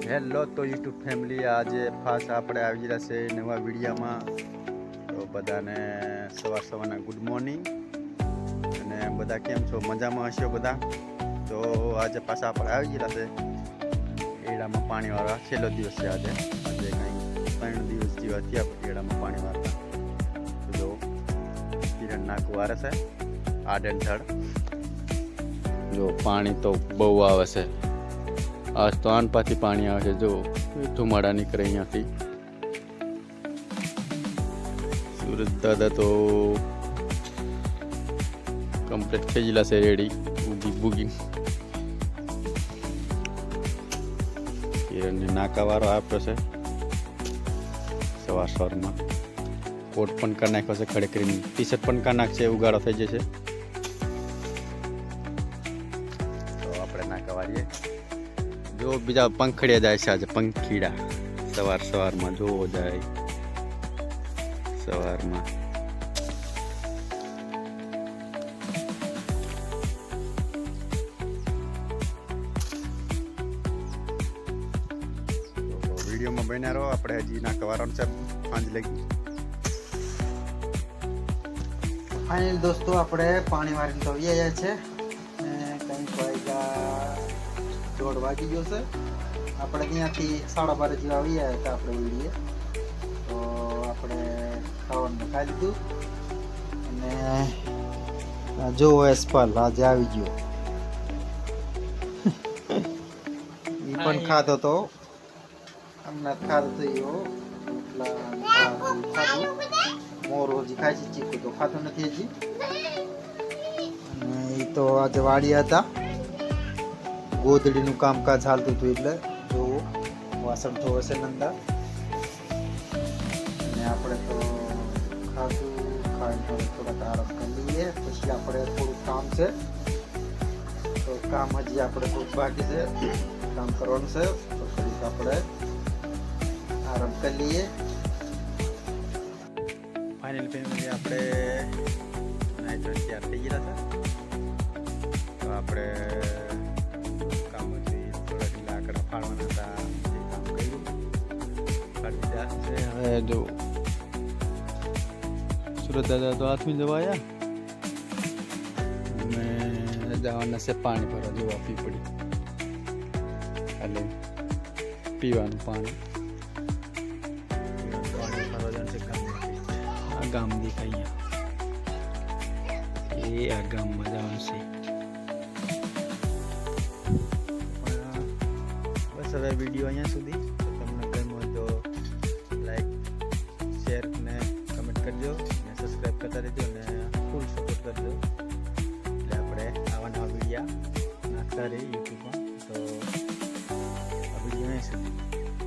Hello તો YouTube family, આજે fast આપણે આવી રહ્યા છે નવા વિડીયોમાં. તો બધાને સવારના ગુડ મોર્નિંગ. અને બધા કેમ છો? મજામાં હશો બધા? તો આજે પાછા આપણે આવી રહ્યા છે એડામાં પાણી વાળવા. છેલ્લો દિવસ છે આજે કંઈ 3 દિવસ જેવા થયા એડામાં પાણી વાળવા. તો જો કિરણ નાકું વારે છે આડેન થડ. જો પાણી તો બહુ આવે છે. આજ તો આનપાથી પાણી આવે છે. જો ધુમાડા નીકળે અહીંયાથી. સુરત દાદા તો કમ્પ્લીટ થઈ ગયેલા છે, રેડી ઉગી બુગી. કિરણને નાકાવાળો આપ્યો છે સવારમાં. કોટ પણ કરી નાખ્યો છે, ખડે કરીને ટી શર્ટ પણ કરી નાખશે, ઉગાડો થઈ જશે. તો આપણે નાકા વાળીએ. જો બીજા પંખડિયા જાય છે આજે, પંખીડા સવારમાં જોવો જાય સવારમાં. વિડીયોમાં બન્યા રહો. આપણે હજી નાકા વાળવાનું છે, પાંચ લગી. ફાઇનલ દોસ્તો, આપણે પાણી વાળીને તો આવ્યા છે. કંઈક વાગ્યા 1:30 વાગી ગયો છે. આપણે ત્યાંથી 12:30 જેવા આવ્યા હતા આપણે વીડીએ. તો આપણે ખાવાનું ખાઈ લીધું અને જો એસપાલ આજે આવી ગયો. એ પણ ખાધો તો હમણાં ખાધો તો એવો ખાધું. મોર હજી ખાય છે, ચીકુ તો ખાતો નથી હજી. અને એ તો આજે વાડિયા હતા, ગોદડીનું કામકાજ ચાલતું હતું. એટલે જોવું વાસણ ધોવે છે નંદા. અને આપણે તો ખાઈને થોડાક આરામ કરી લઈએ. પછી આપણે થોડુંક કામ છે, તો કામ હજી આપણે થોડુંક બાકી છે, કામ કરવાનું છે. તો થોડીક આપણે આરામ કરી લઈએ. ફાઇનલ ફેમિલી, આપણે તૈયાર થઈ ગયા છે. તો આપણે કામ થોડાક લાકડા ફાળવાના હતા, એ કામ કર્યું, ફાળી દીધા છે. હવે જો સુરત દાદા તો હાથમાં જવા આવ્યા. અમે જવાના છે પાણી ભરવા. જોવા પીપળી એટલે પીવાનું પાણી ભરવા જવાનું છે. ગામ દેખાય, એ આ ગામમાં જવાનું છે. બસ હવે વિડીયો અહીંયા સુધી. તો તમને ગમ્યો તો લાઈક, શેર ને કમેન્ટ કરજો, ને સબસ્ક્રાઈબ કરતા રહેજો, ને ફૂલ સપોર્ટ કરજો. એટલે આપણે આવા નવા વિડીયા નાખતા રહીએ યુટ્યુબમાં. તો આ વિડીયો અહીંયા સુધી.